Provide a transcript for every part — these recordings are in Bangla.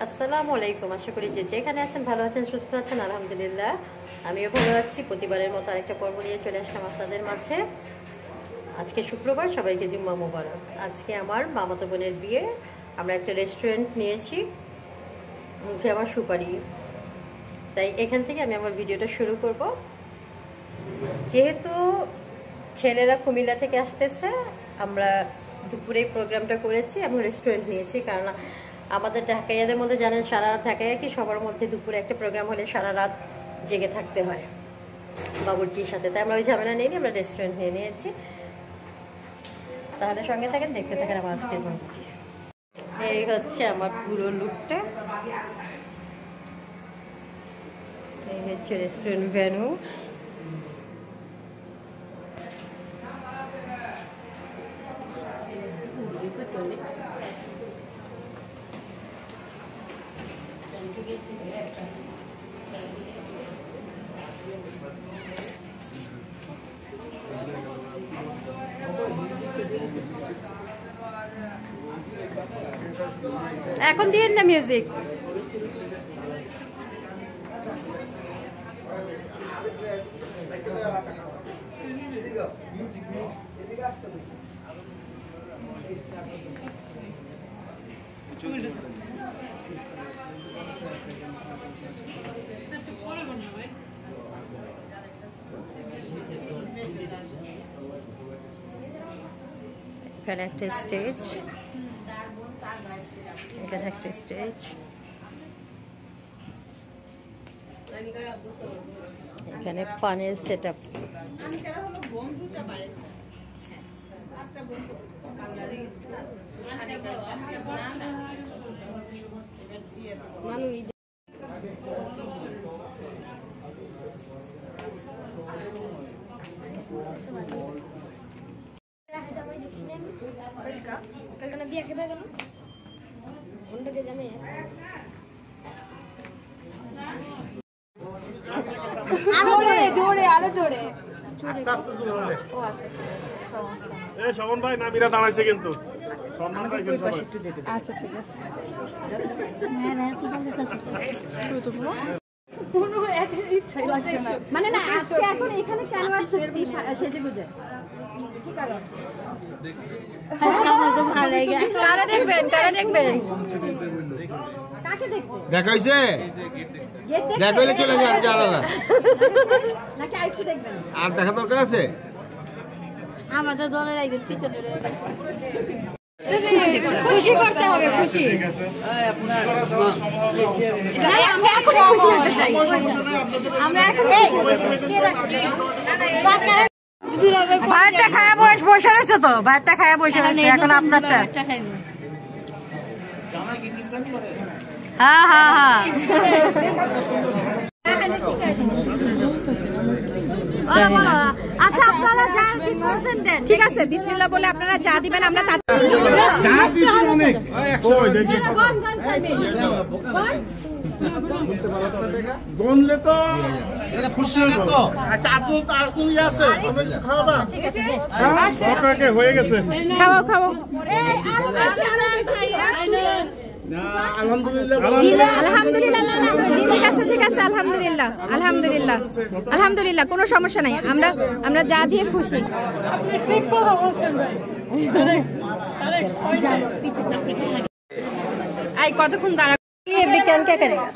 আসসালামু আলাইকুম। আশা করি যে যেখানে আছেন ভালো আছেন, সুস্থ আছেন। আলহামদুলিল্লাহ আমিও ভালো আছি। প্রতিবারের মতো আরেকটা পর্ব নিয়ে চলে আসলাম আপনাদের মাঝে। আজকে শুক্রবার, সবাইকে জুম্মা মুবারক। আজকে আমার মামাতো বোনের বিয়ে, আমরা একটা রেস্টুরেন্ট নিয়েছি, মুখে আমার সুপারি, তাই এখান থেকে আমি আমার ভিডিওটা শুরু করব। যেহেতু ছেলেরা কুমিল্লা থেকে আসতেছে, আমরা দুপুরেই প্রোগ্রামটা করেছি এবং রেস্টুরেন্ট নিয়েছি, কারণ আমাদের ঢাকাইয়াদের মধ্যে জানেন সারা রাত ঢাকাইয়া কি সবার মধ্যে দুপুরে একটা প্রোগ্রাম হলে সারা রাত জেগে থাকতে হয় বাবুর্চির সাথে, তাই আমরা ওই ঝামেলা নিয়ে আমরা রেস্টুরেন্ট নিয়ে নিয়েছি। তাহলে সঙ্গে থাকেন, দেখতে থাকেন আমার আজকের বাবুর্চি। এই হচ্ছে আমার পুরো লুকটা, এই হচ্ছে রেস্টুরেন্ট ভেন্যু। এখন দিন না মিউজিক। এখানে একটা স্টেজ, এখানে একটা স্টেজ, এখানে পানের সেট আপ। শোভন ভাই নামিরা দাঁড়াইছে কিন্তু আচ্ছা ঠিক আছে। মানে না আজকে এখন এখানে কেন আসছে সেজে গুজে কি কারণ? আমার তো ভালো লাগে। কারা দেখবেন, কারা দেখবেন? কাকে দেখবে? দেখা হইছে? দেখা হইলে চলে যান, জানালা নাকি আইতে দেখবেন? আর দেখা দরকার আছে? আমাদের দলের একজন পিছনে রয়ে গেছে। খুশি করতে হবে, খুশি। আমরা এখন ভাতটা খায়া বসে রয়েছে তো, ভাতটা খায়া বসে রয়েছে, এখন আপনারটা। হ্যাঁ হ্যাঁ হ্যাঁ, আচ্ছা আপনারা যা ঠিক করছেন দেন। ঠিক আছে, বিসমিল্লাহ বলে আপনারা যা দিবেন আমরা তা গনলে তো খুশি হতো। আচ্ছা আপনি আছে খাওয়াবা? ঠিক আছে, ওকে হয়ে গেছে, খাও খাও। আলহামদুলিল্লাহ আলহামদুলিল্লাহ, ঠিক আছে ঠিক আছে, আলহামদুলিল্লাহ আলহামদুলিল্লাহ আলহামদুলিল্লাহ, কোনো সমস্যা নাই। আমরা যা দিয়ে খুশি। আই কতক্ষণ দাঁড়া বিজ্ঞান কে করেগা?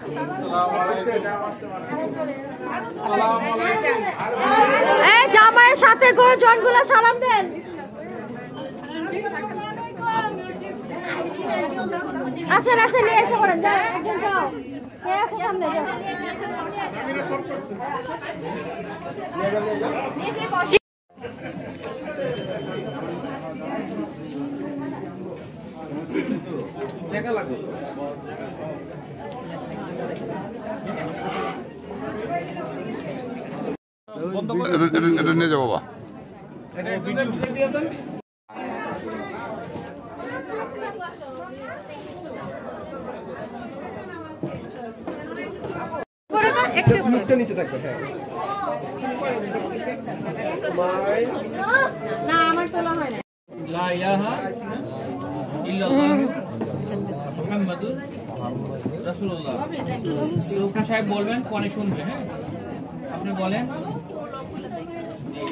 এই জামাইয়ের সাথে জনগুলো সালাম দেন। আসেন আসেন, নিয়ে এসে পড়েন, যাও একজন যাও, কে আছে সামনে যাও। দেখা লাগবে এটা নিয়ে যাবো বাবা। মুখটা নিচে থাকবে। হ্যাঁ না আমার তোলা হয় না। লা ইলাহা ইল্লাল্লাহ মুহাম্মাদুর রাসূলুল্লাহ। ওখানে সাহেব বলবেন, পরে শুনবে। হ্যাঁ, আপনি বলেন যে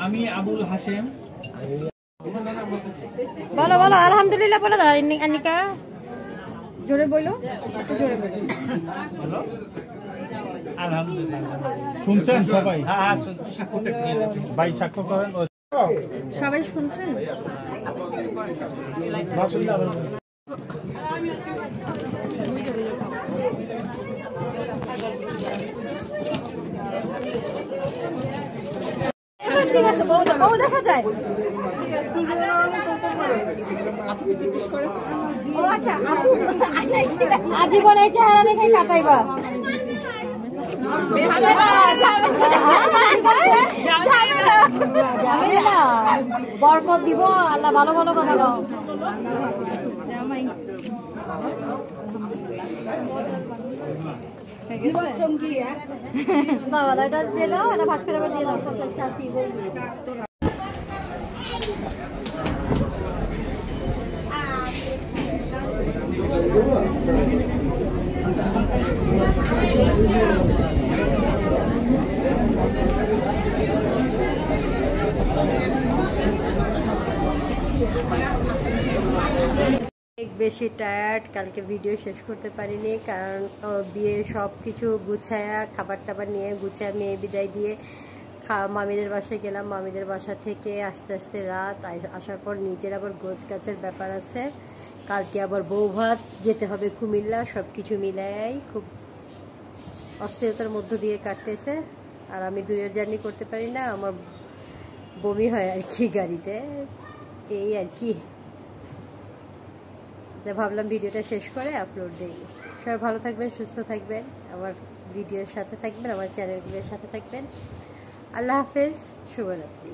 আমি আবুল হাশেম। বলো বলো আলহামদুলিল্লাহ বলো দাও আনিকা। জোরে বলো, একটু জোরে বলো। আলহামদুলিল্লাহ। শুনছেন সবাই? হ্যাঁ ভাই সাক্ষ্য করেন। সবাই শুনছেন? ঠিক আছে, বউ দেখা যায়। ও আচ্ছা, আজীবন এই চেহারা দেখে কাটাইবা। বরকত দিব আল্লাহ, ভালো ভালো কথা বলো। দাও এটা দিয়ে দাও, এটা ভাজ করে দিয়ে দাও। বেশি টায়ার্ড, কালকে ভিডিও শেষ করতে পারিনি কারণ বিয়ে সব কিছু গুছায়া খাবার টাবার নিয়ে গুছায়া মেয়ে বিদায় দিয়ে মামিদের বাসায় গেলাম। মামিদের বাসা থেকে আস্তে আস্তে রাত, আসার পর নিজের আবার গোছ গাছের ব্যাপার আছে, কালকে আবার বউ ভাত যেতে হবে কুমিল্লা। সব কিছু মিলাই খুব অস্থিরতার মধ্য দিয়ে কাটতেছে। আর আমি দূরের জার্নি করতে পারি না, আমার বমি হয় আর কি গাড়িতে, এই আর কি। ভাবলাম ভিডিওটা শেষ করে আপলোড দিই। সবাই ভালো থাকবেন, সুস্থ থাকবেন, আমার ভিডিওর সাথে থাকবেন, আমার চ্যানেলগুলোর সাথে থাকবেন। আল্লাহ হাফেজ, শুভরাত্রি।